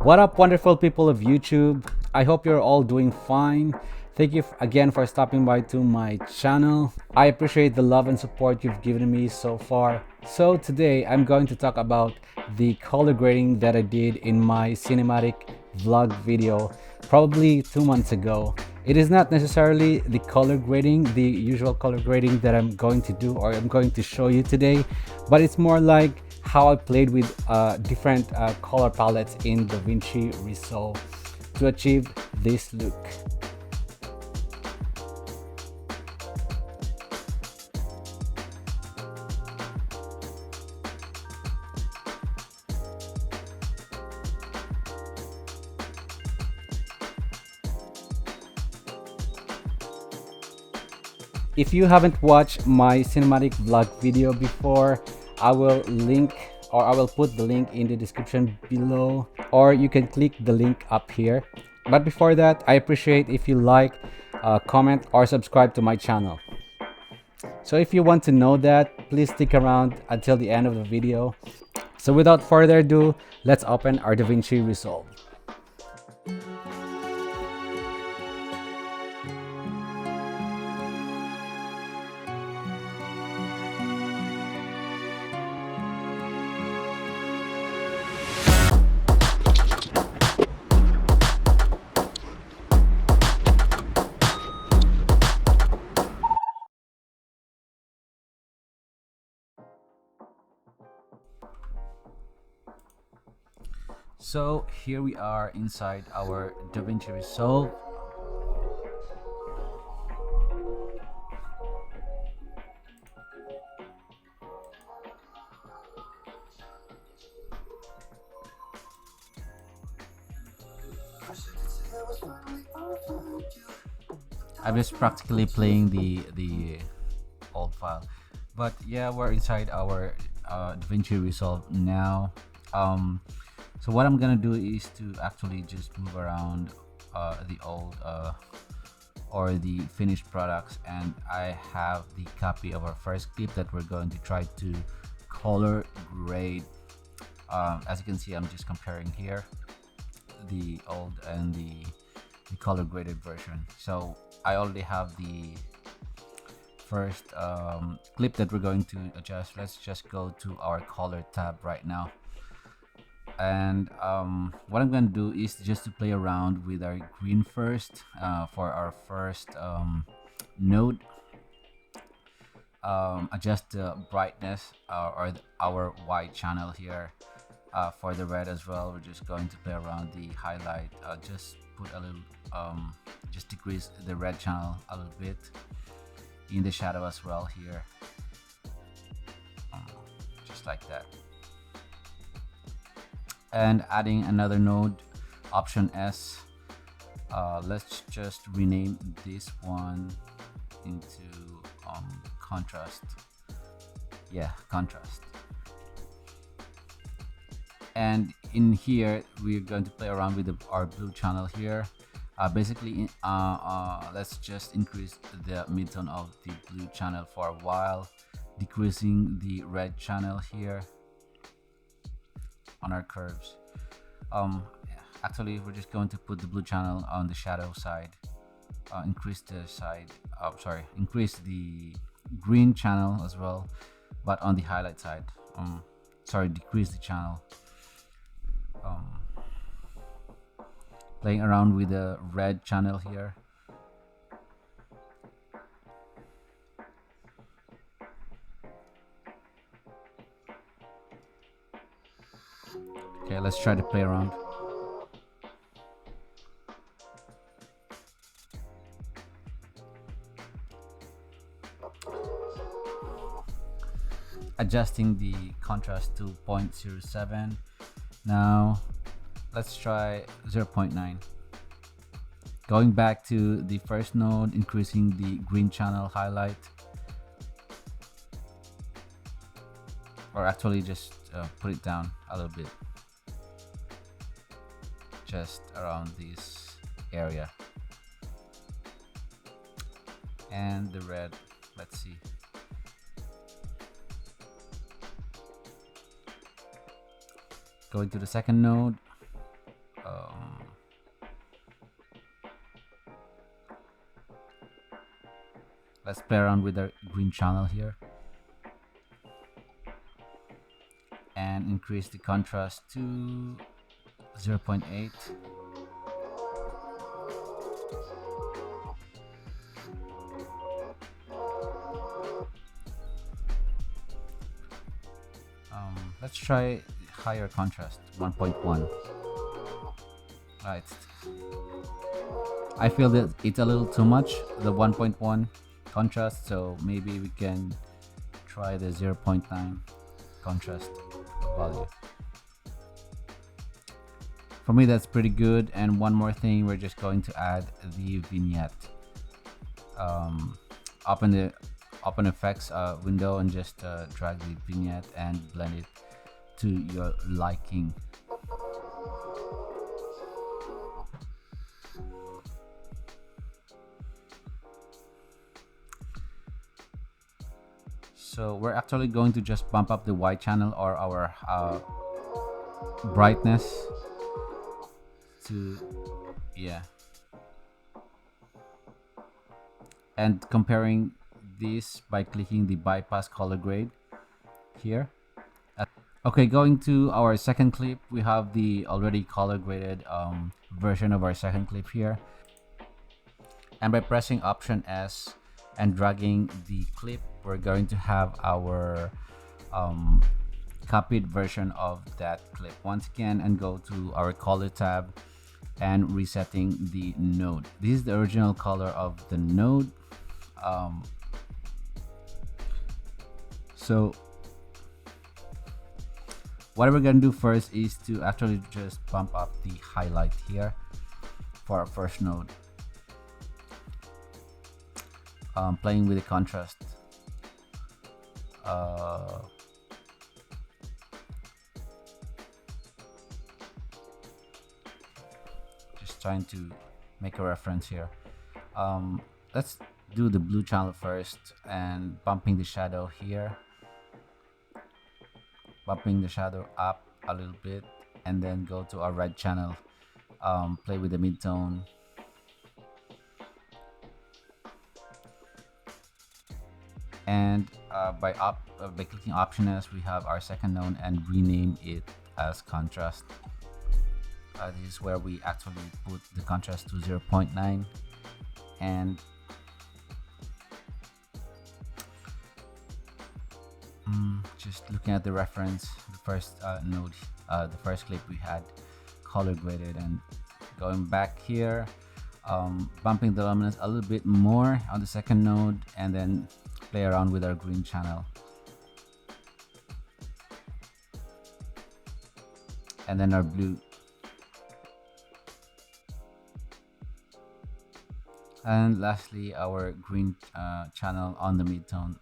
What up, wonderful people of YouTube? I hope you're all doing fine. Thank you again for stopping by to my channel. I appreciate the love and support you've given me so far. So today I'm going to talk about the color grading that I did in my cinematic vlog video probably 2 months ago. It is not necessarily the color grading, the usual color grading that I'm going to do or I'm going to show you today, but it's more like how I played with different color palettes in DaVinci Resolve to achieve this look. If you haven't watched my cinematic vlog video before, I will put the link in the description below, or you can click the link up here. But before that, I appreciate if you like, comment, or subscribe to my channel. So if you want to know that, please stick around until the end of the video. So without further ado, let's open our DaVinci Resolve. So here we are inside our DaVinci Resolve. I'm just practically playing the old file, but yeah, we're inside our DaVinci Resolve now. So what I'm gonna do is to actually just move around the old or the finished products, and I have the copy of our first clip that we're going to try to color grade. As you can see, I'm just comparing here the old and the color graded version. So I already have the first clip that we're going to adjust. Let's just go to our color tab right now. And what I'm going to do is just to play around with our green first for our first node. Adjust the brightness or our white channel here. For the red as well, we're just going to play around the highlight. Just put a little just decrease the red channel a little bit in the shadow as well here, just like that. And adding another node, option S. Let's just rename this one into contrast. Yeah, contrast. And in here we're going to play around with our blue channel here. Basically let's just increase the midtone of the blue channel for a while, decreasing the red channel here on our curves. Actually we're just going to put the blue channel on the shadow side, increase the increase the green channel as well, but on the highlight side. Decrease the channel. Playing around with the red channel here. Okay, let's try to play around. Adjusting the contrast to 0.07. Now let's try 0.9. Going back to the first node, increasing the green channel highlight, or actually just put it down a little bit, just around this area. And the red, let's see. Going to the second node, um, let's play around with the green channel here and increase the contrast to 0.8. Let's try higher contrast, 1.1. Right. I feel that it's a little too much, the 1.1 contrast, so maybe we can try the 0.9 contrast value. For me, that's pretty good. And one more thing, we're just going to add the vignette. Open the Open Effects window and just drag the vignette and blend it to your liking. So we're actually going to just bump up the white channel or our brightness to, yeah, and comparing this by clicking the bypass color grade here. Okay, going to our second clip, we have the already color graded version of our second clip here, and by pressing Option S and dragging the clip, we're going to have our copied version of that clip once again, and go to our color tab and resetting the node. This is the original color of the node. So what we're gonna do first is to actually just bump up the highlight here for our first node. Playing with the contrast. Just trying to make a reference here. Let's do the blue channel first and bumping the shadow here. Bumping the shadow up a little bit, and then go to our red channel. Play with the midtone. And by clicking Option S, we have our second node and rename it as contrast. This is where we actually put the contrast to 0.9, and just looking at the reference, the first node, the first clip we had color graded, and going back here, bumping the luminance a little bit more on the second node, and then play around with our green channel, and then our blue, and lastly our green channel on the midtone.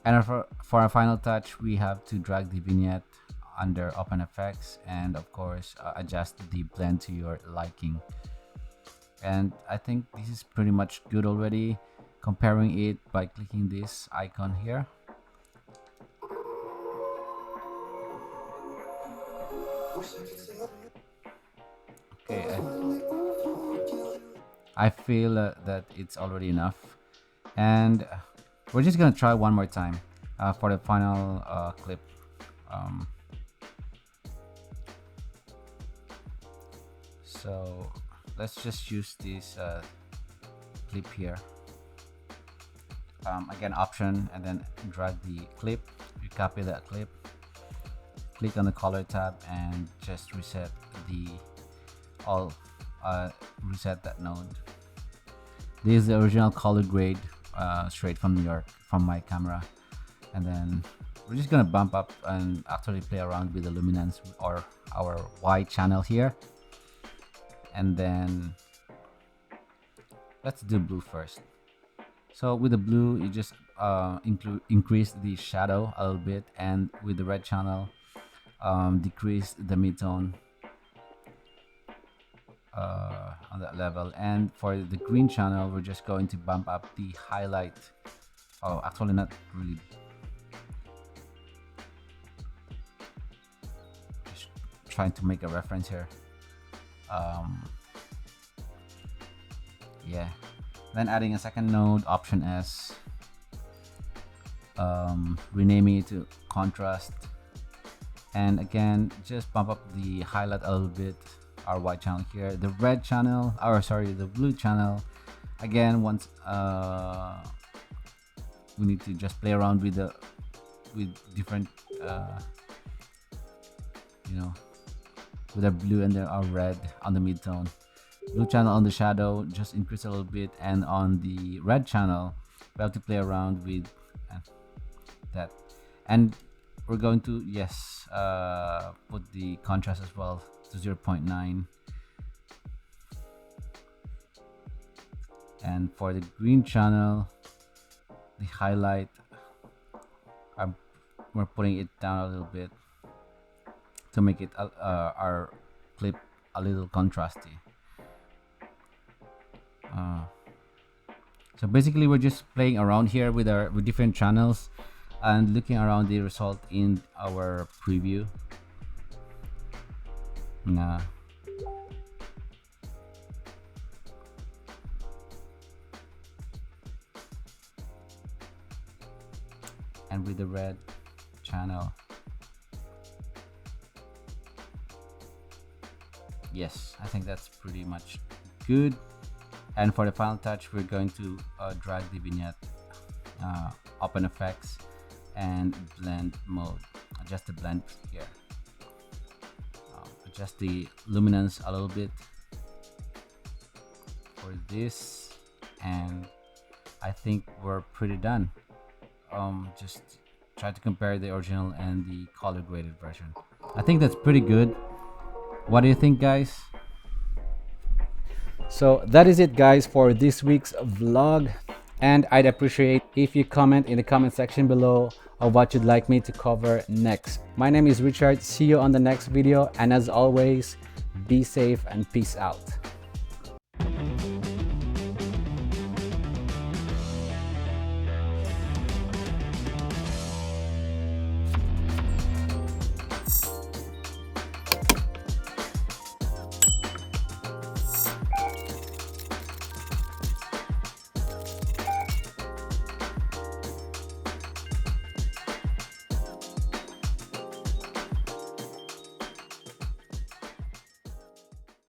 And for our final touch, we have to drag the vignette under Open Effects and of course adjust the blend to your liking. And I think this is pretty much good already. Comparing it by clicking this icon here. Okay, I feel that it's already enough, and we're just gonna try one more time for the final clip. So let's just use this clip here. Again, Option and then drag the clip. You copy that clip, click on the color tab, and just reset reset that node. This is the original color grade straight from my camera, and then we're just gonna bump up and actually play around with the luminance or our white channel here, and then let's do blue first. So with the blue, you just increase the shadow a little bit, and with the red channel, decrease the midtone on that level. And for the green channel, we're just going to bump up the highlight. Oh, actually not really. trying to make a reference here. Yeah, then adding a second node, Option S, renaming it to contrast, and again just bump up the highlight a little bit. Our white channel here, the red channel, or sorry, the blue channel. Again, once we need to just play around with different you know, with our blue and then our red on the midtone. Blue channel on the shadow, just increase a little bit, and on the red channel we have to play around with that. And we're going to, yes, put the contrast as well to 0.9. And for the green channel, the highlight, we're putting it down a little bit to make it our clip a little contrasty. So basically we're just playing around here with different channels and looking around the result in our preview. And with the red channel, yes, I think that's pretty much good. And for the final touch, we're going to drag the vignette, open effects, and blend mode. Adjust the blend here. Adjust the luminance a little bit for this, and I think we're pretty done. Just try to compare the original and the color graded version. I think that's pretty good. What do you think, guys? So that is it, guys, for this week's vlog, and I'd appreciate if you comment in the comment section below of what you'd like me to cover next. My name is Richard. See you on the next video, and as always, be safe and peace out.